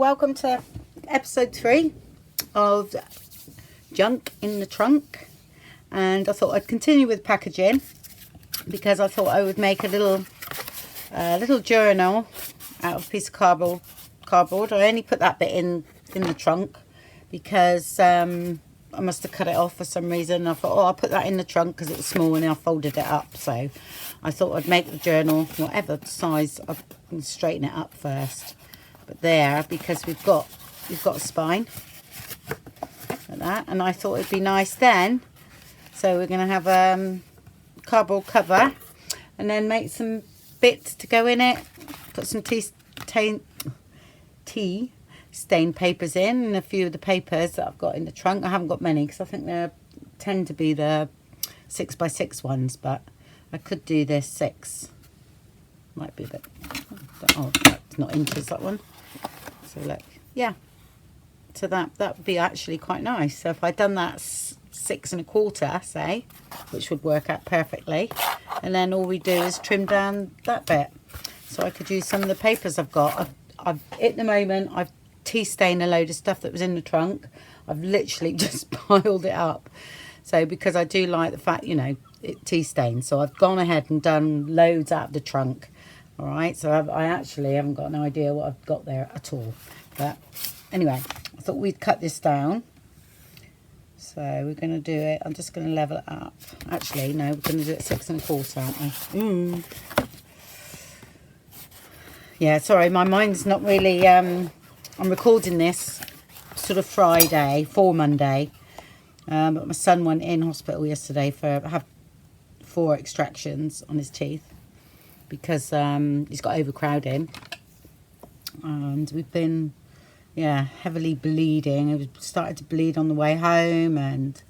welcome to episode 3 of Junk in the Trunk. And I thought I'd continue with packaging because I thought I would make a little journal out of a piece of cardboard. I only put that bit in the trunk because I must have cut it off for some reason. I thought, I'll put that in the trunk because it was small and I folded it up. So I thought I'd make the journal whatever size. I can straighten it up first. But there, because we've got a spine like that, and I thought it'd be nice then. So we're going to have a cardboard cover and then make some bits to go in it. Put some tea stained papers in, and a few of the papers that I've got in the trunk. I haven't got many because I think they tend to be the 6x6 ones, but I could do this 6. Might be a bit, oh, that's not inches, that one. So look, yeah. So that would be actually quite nice. So if I'd done that 6 1/4, say, which would work out perfectly, and then all we do is trim down that bit. So I could use some of the papers I've got. I've at the moment I've tea stained a load of stuff that was in the trunk. I've literally just piled it up. So because I do like the fact, you know, it tea stained. So I've gone ahead and done loads out of the trunk. All right, so I actually haven't got an idea what I've got there at all. But anyway, I thought we'd cut this down. So we're going to do it. I'm just going to level it up. Actually, no, we're going to do it 6 1/4, aren't we? Yeah, sorry, my mind's not really... I'm recording this sort of Friday for Monday. But my son went in hospital yesterday for have 4 extractions on his teeth. Because he's got overcrowding, and we've been, heavily bleeding. It started to bleed on the way home, and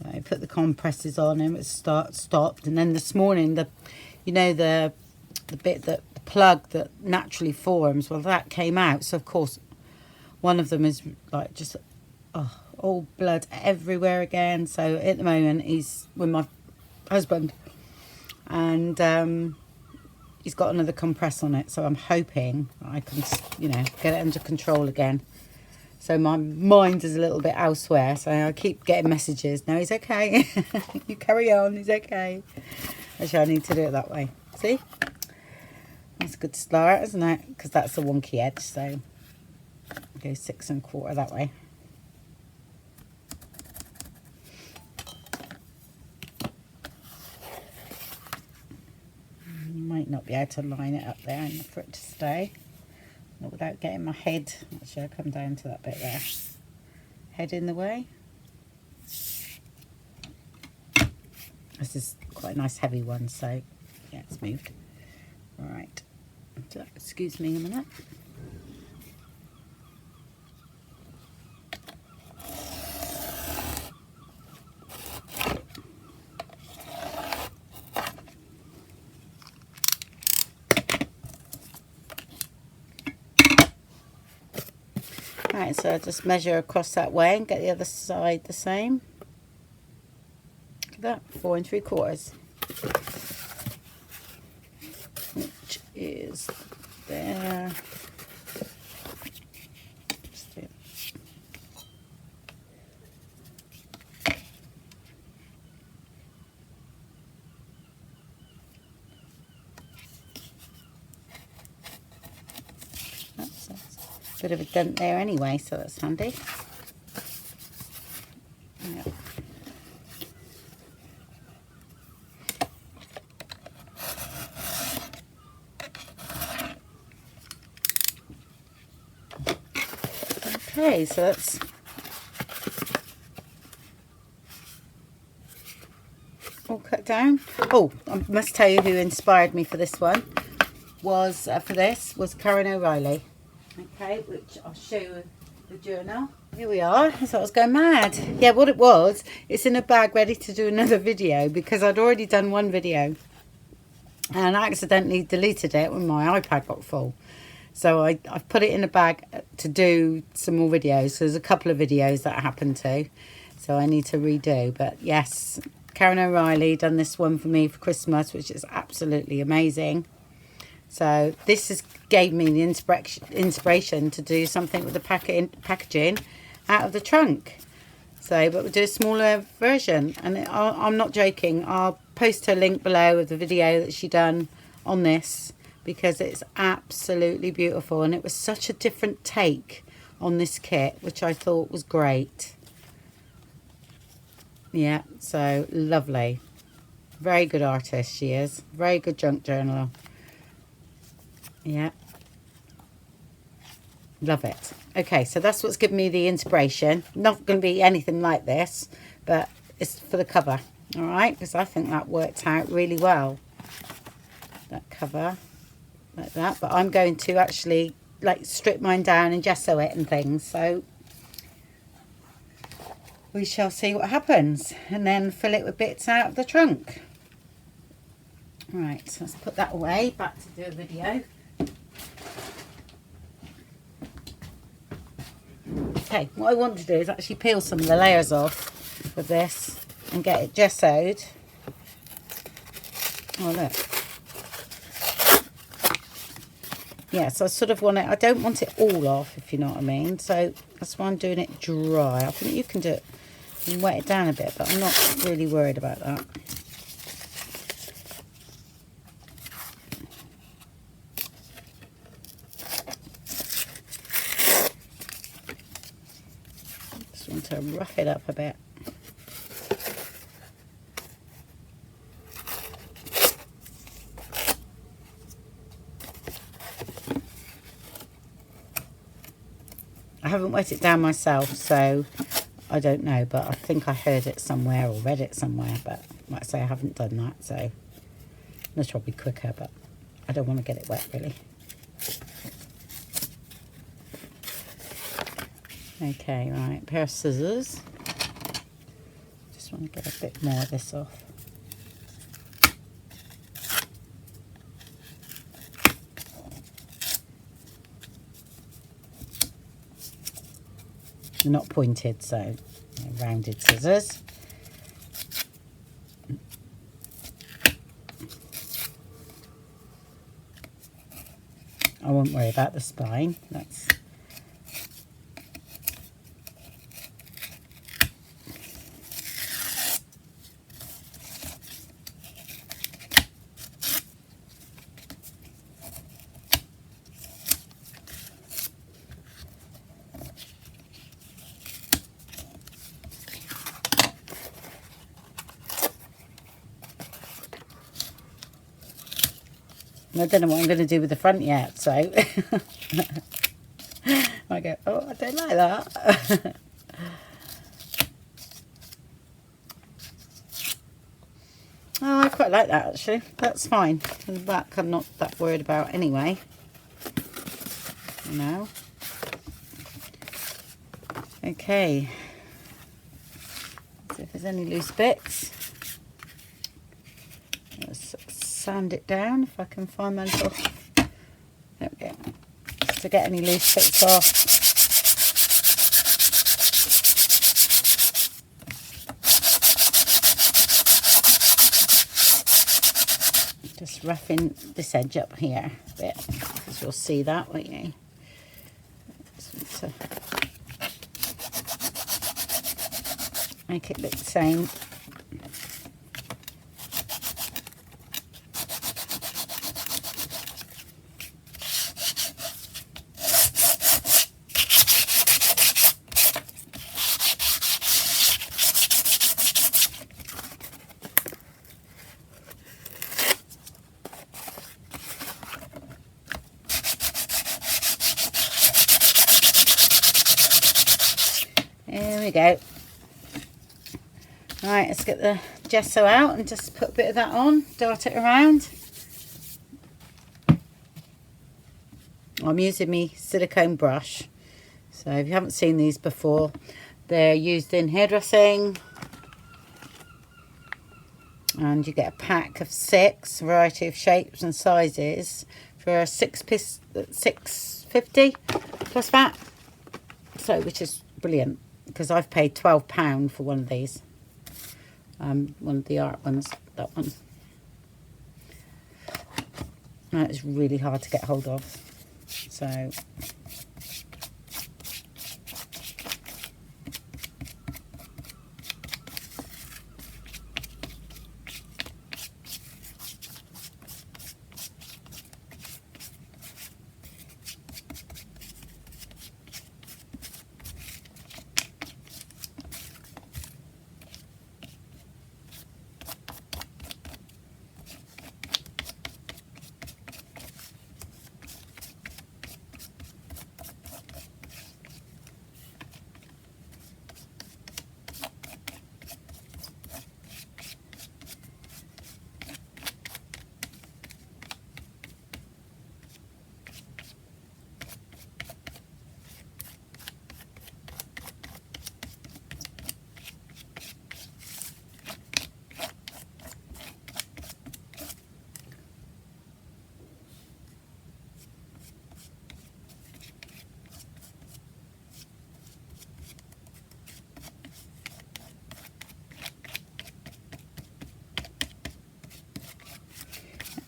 I put the compresses on him. It stopped, and then this morning, the bit that the plug that naturally forms, well, that came out. So of course, one of them is like just all blood everywhere again. So at the moment, he's with my husband, and he's got another compress on it, so I'm hoping I can, get it under control again. So my mind is a little bit elsewhere, so I keep getting messages. No, he's okay. You carry on, he's okay. Actually, I need to do it that way. See? That's a good start, isn't it? Because that's the wonky edge, so go 6 1/4 that way. Might not be able to line it up there and for it to stay. Not without getting my head. Actually, I'll come down to that bit there. Head in the way. This is quite a nice heavy one, so yeah, it's moved. Right. So, excuse me a minute. Right, so I just measure across that way and get the other side the same. Look at that, 4 3/4, which is there. Bit of a dent there anyway, so that's handy. Yeah. Okay, so that's all cut down. Oh, I must tell you who inspired me for this one was Karen O'Reilly. Okay, which I'll show you the journal. Here we are. I thought I was going mad. Yeah, what it was, it's in a bag ready to do another video because I'd already done one video and I accidentally deleted it when my iPad got full. So I've put it in a bag to do some more videos. So there's a couple of videos that I happened to. So I need to redo. But yes, Karen O'Reilly done this one for me for Christmas, which is absolutely amazing. So this has gave me the inspiration to do something with the packaging out of the trunk. So, but we'll do a smaller version, and I'm not joking. I'll post her link below of the video that she done on this, because it's absolutely beautiful, and it was such a different take on this kit, which I thought was great. Yeah, so lovely. Very good artist she is. Very good junk journaler. Yeah. Love it. Okay, so that's what's given me the inspiration. Not going to be anything like this, but it's for the cover. All right, because I think that worked out really well. That cover, like that. But I'm going to actually like strip mine down and gesso it and things. So we shall see what happens, and then fill it with bits out of the trunk. Right, so let's put that away. Back to do a video. Okay, what I want to do is actually peel some of the layers off with this and get it gessoed. Oh, look. Yeah, so I sort of want it, I don't want it all off, if you know what I mean. So that's why I'm doing it dry. I think you can do it and wet it down a bit, but I'm not really worried about that. Just want to rough it up a bit. I haven't wet it down myself, so I don't know, but I think I heard it somewhere or read it somewhere, but like I say, I haven't done that, so this will be quicker, but I don't want to get it wet really. Okay, right, pair of scissors. Just want to get a bit more of this off. They're not pointed, so rounded scissors. I won't worry about the spine. That's I don't know what I'm going to do with the front yet, so I go, oh, I don't like that. Oh, I quite like that actually. That's fine. For the back, I'm not that worried about anyway. You know. Okay. See if there's any loose bits. Let's sand it down if I can find my little. There we go. Just to get any loose bits off. Just roughing this edge up here a bit, because you'll see that, won't you? So make it look the same. There we go. Right, let's get the gesso out and just put a bit of that on, dart it around. I'm using my silicone brush. So if you haven't seen these before, they're used in hairdressing. And you get a pack of 6, variety of shapes and sizes for $6.50 plus VAT. So, which is brilliant, because I've paid £12 for one of these. One of the art ones, that one. It's really hard to get hold of. So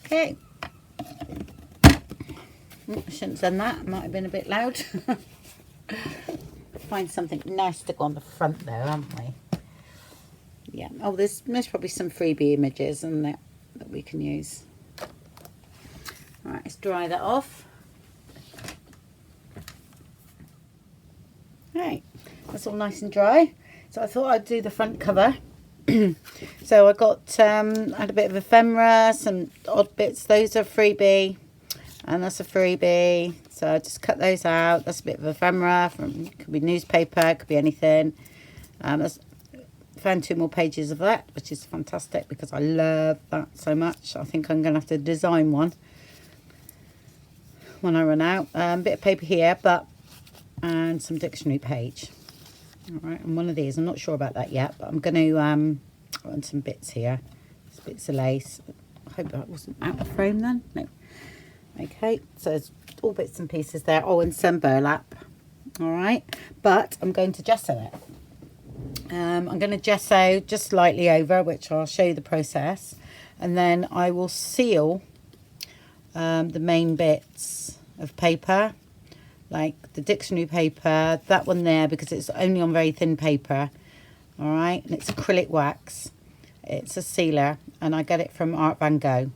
okay. I shouldn't have done that. Might have been a bit loud. Find something nice to go on the front though, haven't we? Yeah. Oh, there's probably some freebie images and that we can use. All right, let's dry that off. Right, that's all nice and dry. So I thought I'd do the front cover. So I got had a bit of ephemera, some odd bits. Those are freebie, and that's a freebie. So I just cut those out. That's a bit of ephemera from, could be newspaper, could be anything. Found 2 more pages of that, which is fantastic because I love that so much. I think I'm going to have to design one when I run out. Bit of paper here, and some dictionary page. All right, and one of these, I'm not sure about that yet, but I'm going to run some bits here. Some bits of lace. I hope that wasn't out of frame then. No. Okay, so there's all bits and pieces there. Oh, and some burlap. All right, but I'm going to gesso it. I'm going to gesso just lightly over, which I'll show you the process, and then I will seal the main bits of paper, like the dictionary paper, that one there, because it's only on very thin paper. All right, and it's acrylic wax. It's a sealer, and I get it from Art Van Gogh.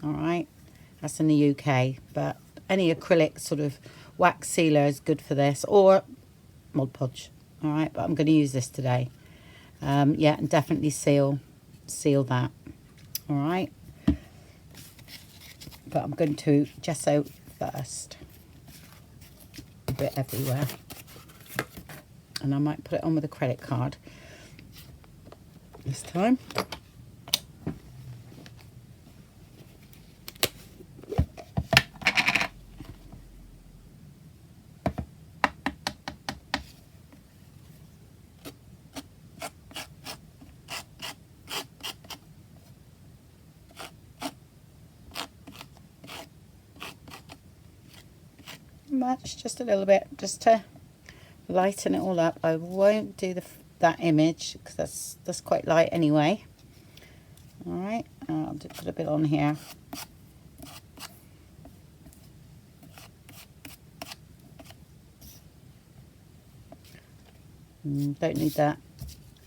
All right, that's in the UK, but any acrylic sort of wax sealer is good for this, or Mod Podge. All right, but I'm going to use this today. Yeah, and definitely seal that. All right, but I'm going to gesso first. A bit everywhere, and I might put it on with a credit card this time. Much, just a little bit, just to lighten it all up. I won't do that image because that's quite light anyway. All right, I'll just put a bit on here. Don't need that,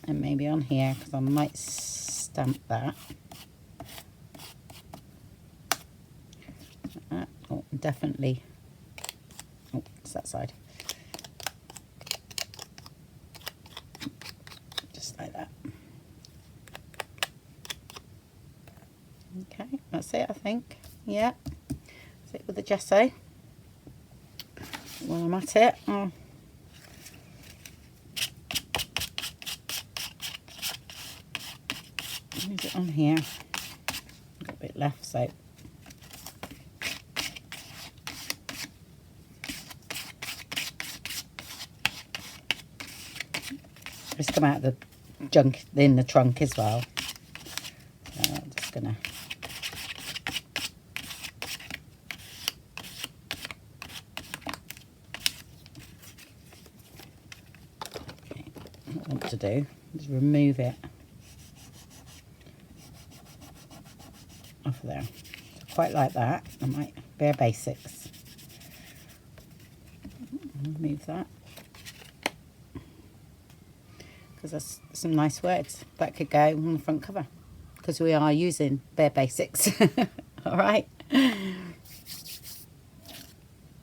and maybe on here because I might stamp that. Oh, definitely. Oh, it's that side. Just like that. Okay, that's it, I think. Yeah, that's it with the gesso. While I'm at it, I'll use it on here. Got a bit left, so it's come out of the junk in the trunk as well. So I'm just gonna what I want to do is remove it off of there. So quite like that. I might Bare Basics. Remove that. Because there's some nice words that could go on the front cover. Because we are using Bare Basics. All right.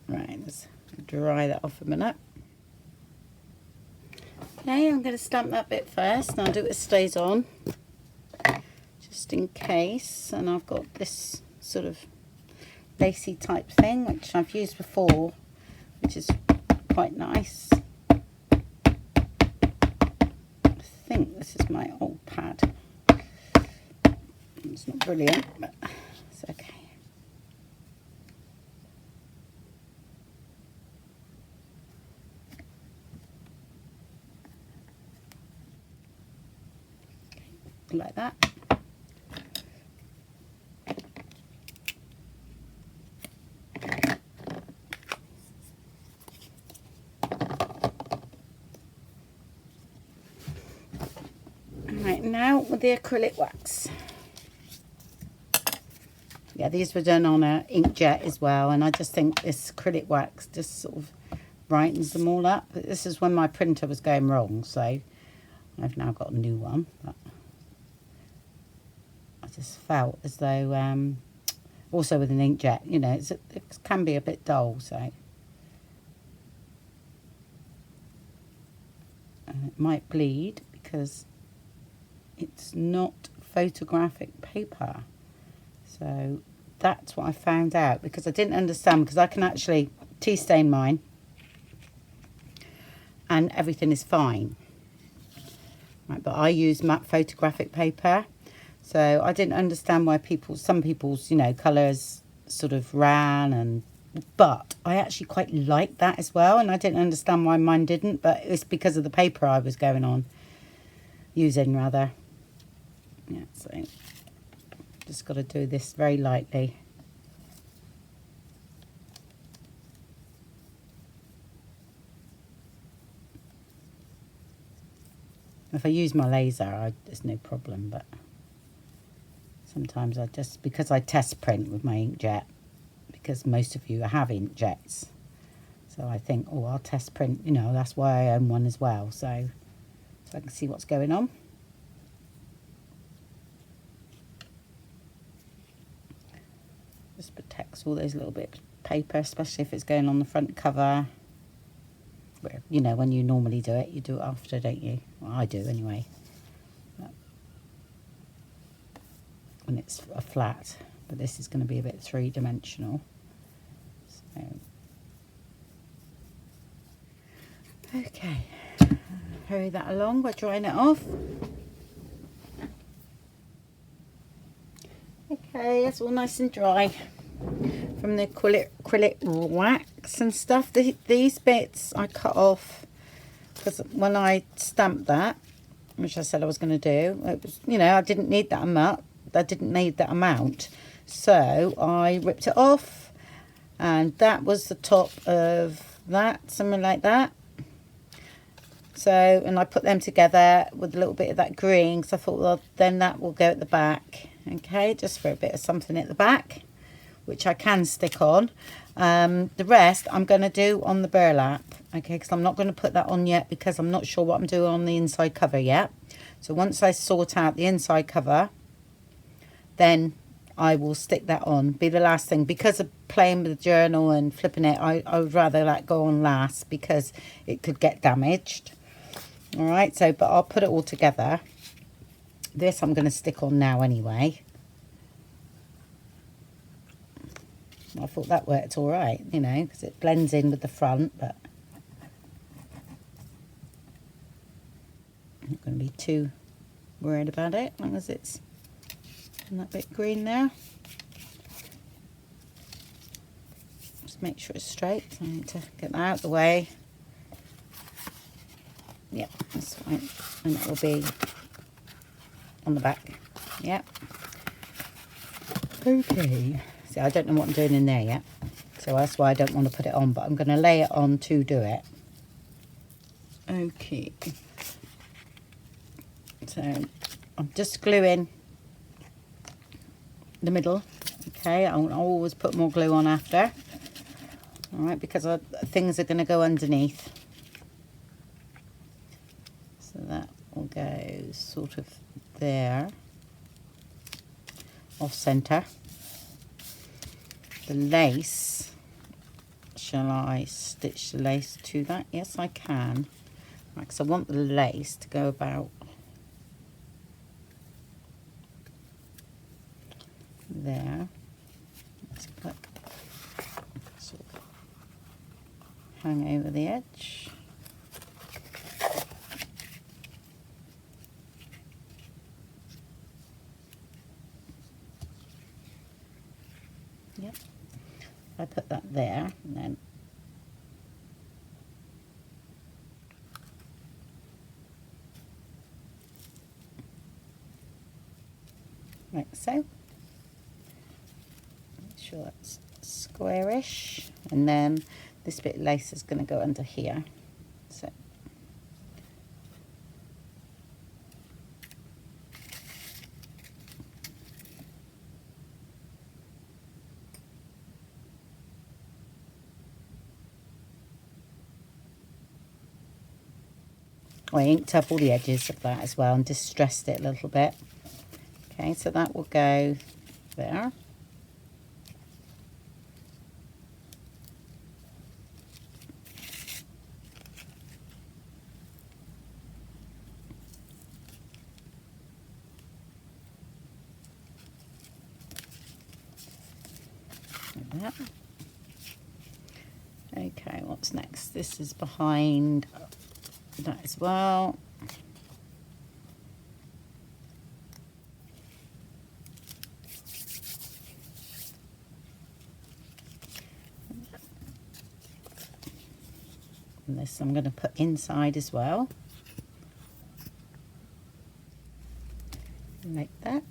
Right, let's dry that off a minute. Okay, I'm going to stamp that bit first, and I'll do it as stays on, just in case. And I've got this sort of lacy type thing, which I've used before, which is quite nice. I think this is my old pad. It's not brilliant, but it's okay. Like that. Right, now with the acrylic wax. Yeah, these were done on a inkjet as well, and I just think this acrylic wax just sort of brightens them all up. But this is when my printer was going wrong, so I've now got a new one. But I just felt as though, also with an inkjet, you know, it can be a bit dull, so. And it might bleed because it's not photographic paper. So that's what I found out, because I didn't understand, because I can actually tea stain mine and everything is fine. Right, but I use matte photographic paper. So I didn't understand why some people's, you know, colours sort of ran, but I actually quite liked that as well, and I didn't understand why mine didn't, but it's because of the paper I was using rather. Yeah, so just got to do this very lightly. If I use my laser, there's no problem, but sometimes because I test print with my inkjet, because most of you have inkjets, so I think, oh, I'll test print, you know, that's why I own one as well, so I can see what's going on. Just protects all those little bits of paper, especially if it's going on the front cover. Where, you know, when you normally do it, you do it after, don't you? Well, I do anyway. When it's a flat, but this is going to be a bit three-dimensional. So, okay, hurry that along by drying it off. Okay, that's all nice and dry from the acrylic wax and stuff. These bits I cut off because when I stamped that, which I said I was going to do, it was, you know, I didn't need that amount, so I ripped it off, and that was the top of that, something like that. So, and I put them together with a little bit of that green, because I thought, well, then that will go at the back. Okay, just for a bit of something at the back, which I can stick on. The rest I'm going to do on the burlap, okay, because I'm not going to put that on yet, because I'm not sure what I'm doing on the inside cover yet. So once I sort out the inside cover, then I will stick that on, be the last thing. Because of playing with the journal and flipping it, I would rather that go on last, because it could get damaged. All right, so, but I'll put it all together. This I'm going to stick on now anyway. I thought that worked all right, you know, because it blends in with the front, but I'm not going to be too worried about it, as long as it's in that bit green there. Just make sure it's straight. So I need to get that out of the way. Yep, that's fine. And that will be on the back. Yep. Okay. See, I don't know what I'm doing in there yet, so that's why I don't want to put it on, but I'm going to lay it on to do it. Okay. So I'm just gluing the middle Okay, I'll always put more glue on after. All right, because things are going to go underneath. So that will go sort of there, off center. The lace, shall I stitch the lace to that? Yes, I can. Right, because I want the lace to go about there. Let's click, sort of hang over the edge. Yep. I put that there, and then like so. Make sure that's squarish, and then this bit of lace is going to go under here. So I inked up all the edges of that as well and distressed it a little bit. Okay, so that will go there. Like that. Okay, what's next? This is behind that as well. And this I'm going to put inside as well. Like that.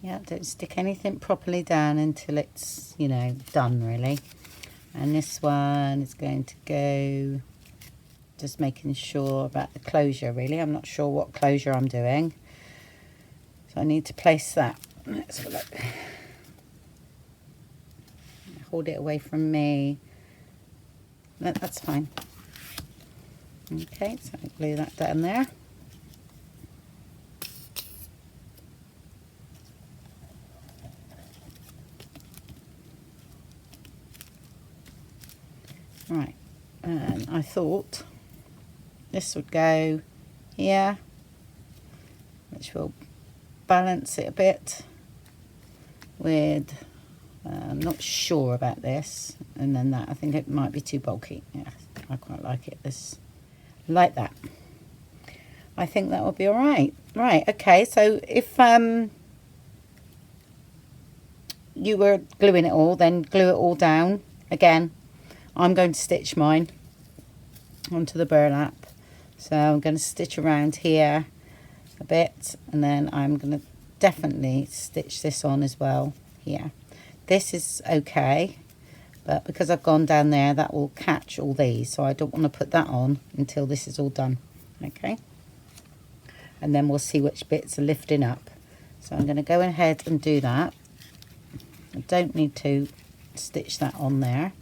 Yeah, don't stick anything properly down until it's, you know, done really. And this one is going to go, just making sure about the closure really. I'm not sure what closure I'm doing. So I need to place that. Let's have a look. Hold it away from me. No, that's fine. Okay, so I glue that down there. Right, and I thought this would go here, which will balance it a bit with, I'm not sure about this, and then that, I think it might be too bulky. Yeah, I quite like it this, like that. I think that will be all right. Right, okay, so if you were gluing it all, then glue it all down again. I'm going to stitch mine onto the burlap, so I'm going to stitch around here a bit, and then I'm going to definitely stitch this on as well here. This is okay, but because I've gone down there, that will catch all these, so I don't want to put that on until this is all done. Okay, and then we'll see which bits are lifting up. So I'm going to go ahead and do that. I don't need to stitch that on there.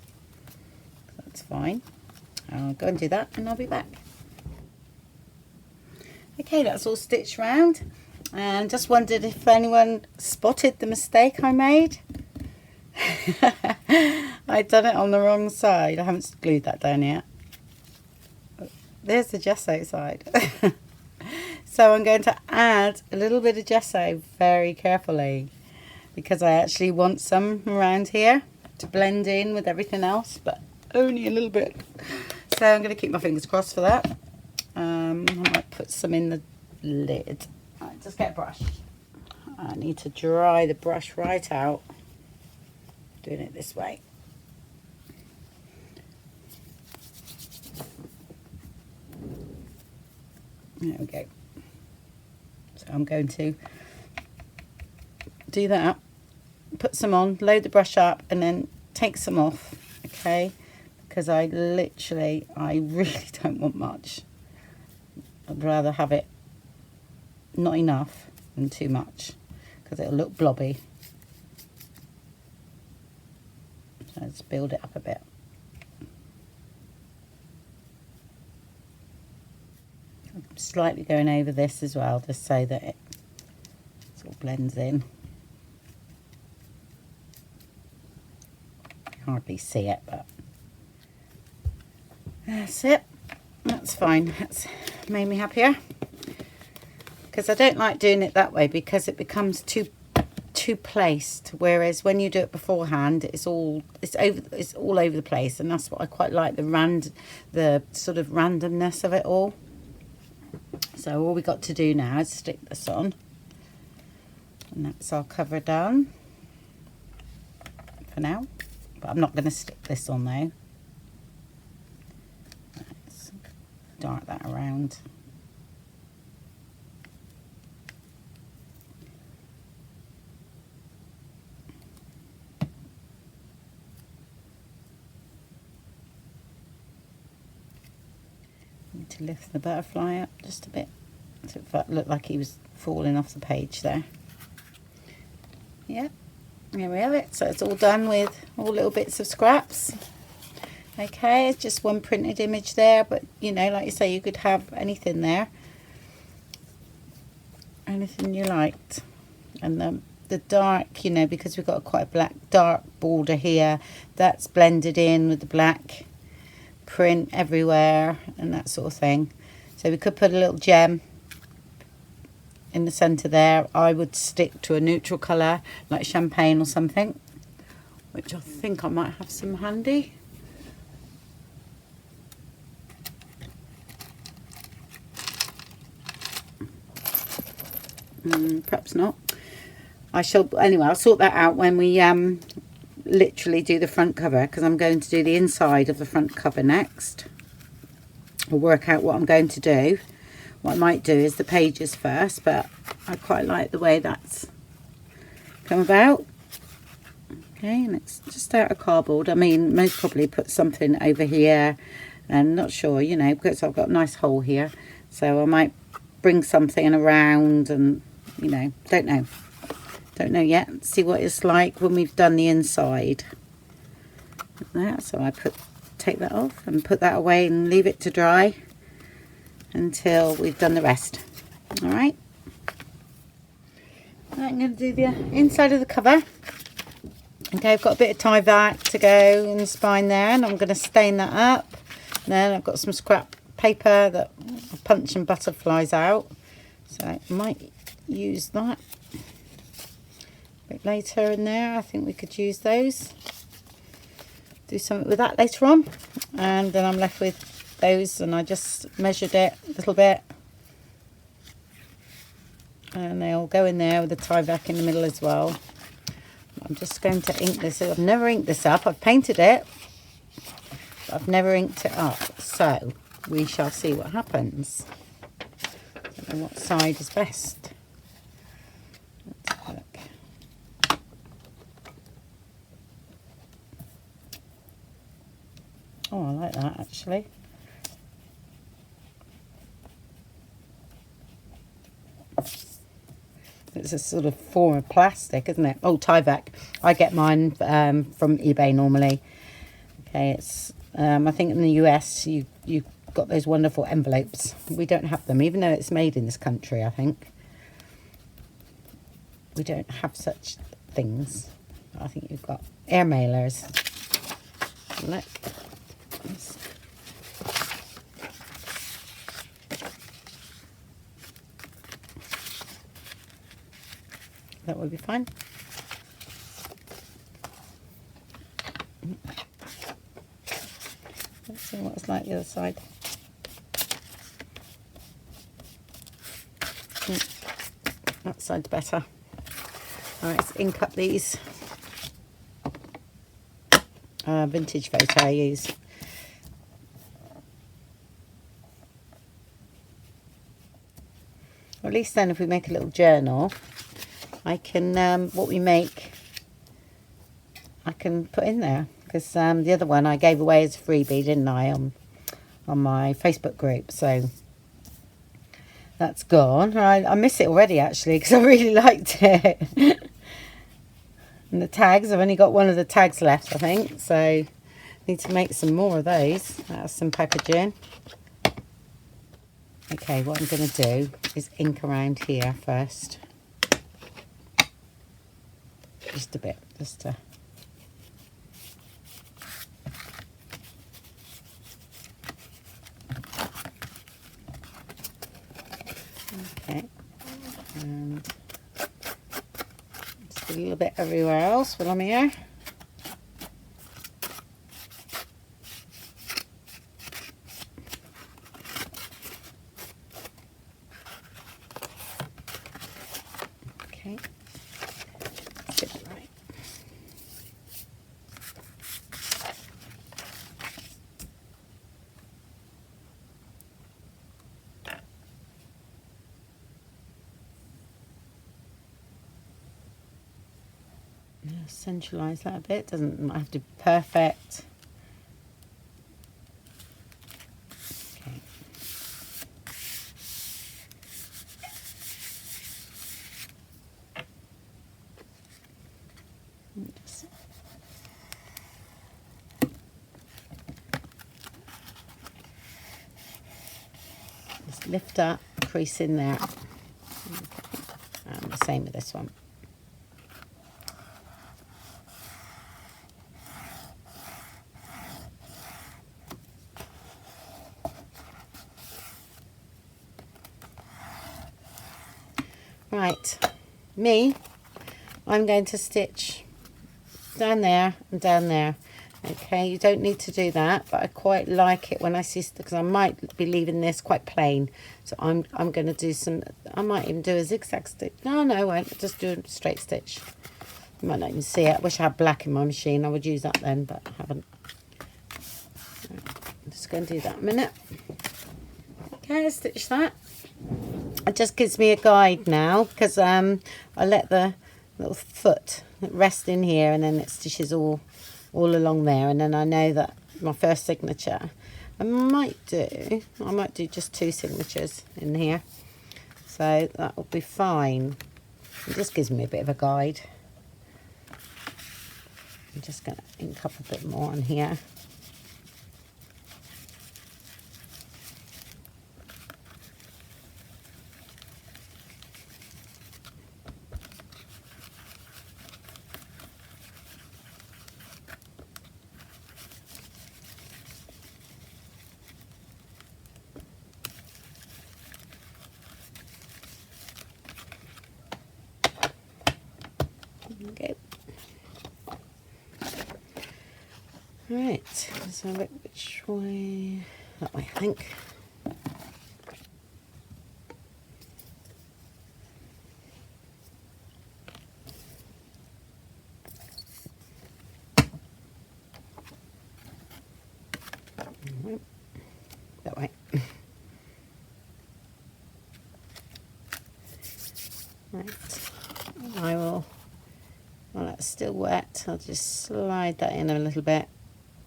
That's fine. I'll go and do that and I'll be back. Okay, that's all stitched round, and just wondered if anyone spotted the mistake I made. I'd done it on the wrong side. I haven't glued that down yet. There's the gesso side. So I'm going to add a little bit of gesso very carefully, because I actually want some around here to blend in with everything else, but only a little bit. So I'm going to keep my fingers crossed for that. I might put some in the lid. Right, just get a brush. I need to dry the brush right out. Doing it this way. There we go. So I'm going to do that put some on, load the brush up, and then take some off, okay? Because I really don't want much. I'd rather have it not enough than too much, because it'll look blobby. So let's build it up a bit. I'm slightly going over this as well, just so that it sort of blends in. You hardly see it, but that's it. That's fine. That's made me happier. Because I don't like doing it that way, because it becomes too placed, whereas when you do it beforehand, it's all over the place, and that's what I quite like, the sort of randomness of it all. So all we got to do now is stick this on, and that's our cover done for now. But I'm not going to stick this on though. Let's dart that around. To lift the butterfly up just a bit so it looked like he was falling off the page there. Yeah, there we have it. So it's all done with all little bits of scraps. Okay, it's just one printed image there, but you know, like you say, you could have anything there, anything you liked. And the dark, you know, because we've got quite a black dark border here, that's blended in with the black print everywhere and that sort of thing. So we could put a little gem in the centre there. I would stick to a neutral colour like champagne or something, which I think I might have some handy. Perhaps not. I shall, anyway, I'll sort that out when we literally do the front cover, because I'm going to do the inside of the front cover next. I'll work out what I'm going to do. What I might do is the pages first, but I quite like the way that's come about. Okay, and it's just out of cardboard. I mean, most probably put something over here, and not sure, you know, because I've got a nice hole here, so I might bring something around, and you know, don't know yet. See what it's like when we've done the inside. There, so I take that off and put that away and leave it to dry until we've done the rest. All right. I'm going to do the inside of the cover. Okay, I've got a bit of Tyvek to go in the spine there, and I'm going to stain that up. And then I've got some scrap paper that I'll punch some butterflies out, so I might use that a bit later in there. I think we could use those, do something with that later on. And then I'm left with those, and I just measured it a little bit, and they'll go in there with the Tyvek in the middle as well. I'm just going to ink this. I've never inked this up. I've painted it, but I've never inked it up, so we shall see what happens. I don't know what side is best. Let's have a look. Oh, I like that actually. It's a sort of form of plastic, isn't it? Oh, Tyvek. I get mine from eBay normally. Okay, it's I think in the US you've got those wonderful envelopes. We don't have them, even though it's made in this country. I think we don't have such things. I think you've got air mailers. Look. That would be fine. Let's see what it's like the other side. That side's better. Alright, let's ink up these. Vintage photo I use. Or at least then if we make a little journal, I can, what we make can put in there, because the other one I gave away as a freebie, didn't I, on my Facebook group. So that's gone. I miss it already, actually, because I really liked it. And the tags, I've only got one of the tags left, I think, so need to make some more of those. That's some packaging. Okay, what I'm going to do is ink around here first. Just a bit, just to... Okay, and just a little bit everywhere else while I'm here. Okay, that's it, right. Centralise that a bit, doesn't have to be perfect. Okay. Just lift up, crease in there. Okay. And the same with this one. Right, I'm going to stitch down there and down there. Okay, you don't need to do that, but I quite like it when I see, because I might be leaving this quite plain. So I'm going to do some, I might even do a zigzag stitch. No, I won't, just do a straight stitch. You might not even see it. I wish I had black in my machine. I would use that then, but I haven't. Right, I'm just going to do that a minute. Okay, stitch that. It just gives me a guide now, because I let the little foot rest in here, and then it stitches all along there, and then I know that my first signature I might do just 2 signatures in here, so that will be fine. It just gives me a bit of a guide. I'm just going to ink up a bit more on here. Okay. Right, so look which way, that way I think. That way. Right, I will, while that's still wet, I'll just slide that in a little bit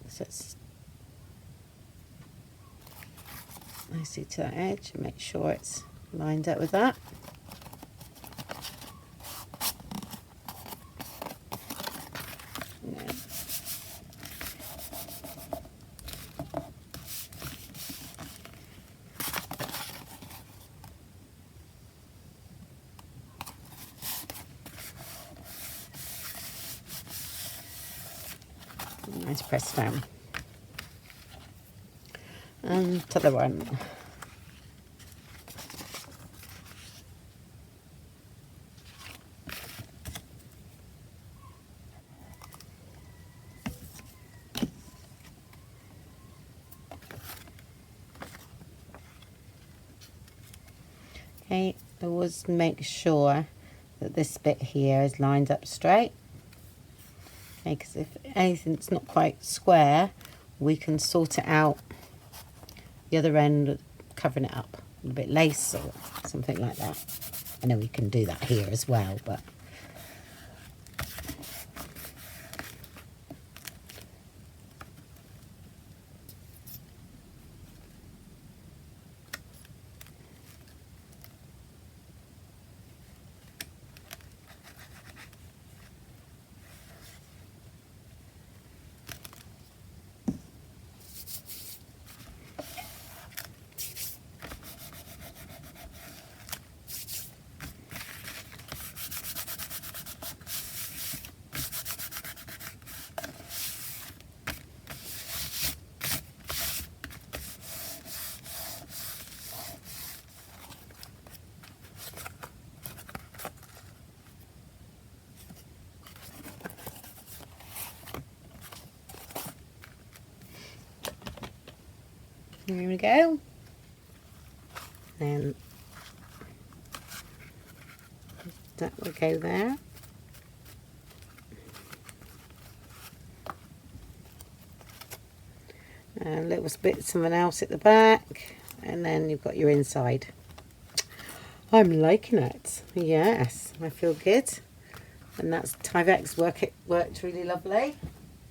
so it's nicely to that edge, and make sure it's lined up with that. Yeah. Nice press down. And to the one. Okay, always make sure that this bit here is lined up straight. Okay, because if anything's not quite square, we can sort it out the other end, covering it up with a bit lace or something like that. I know we can do that here as well, but Here we go. Then that will go there. A little bit something else at the back, and then you've got your inside. I'm liking it. Yes, I feel good. And that's Tyvek's worked really lovely.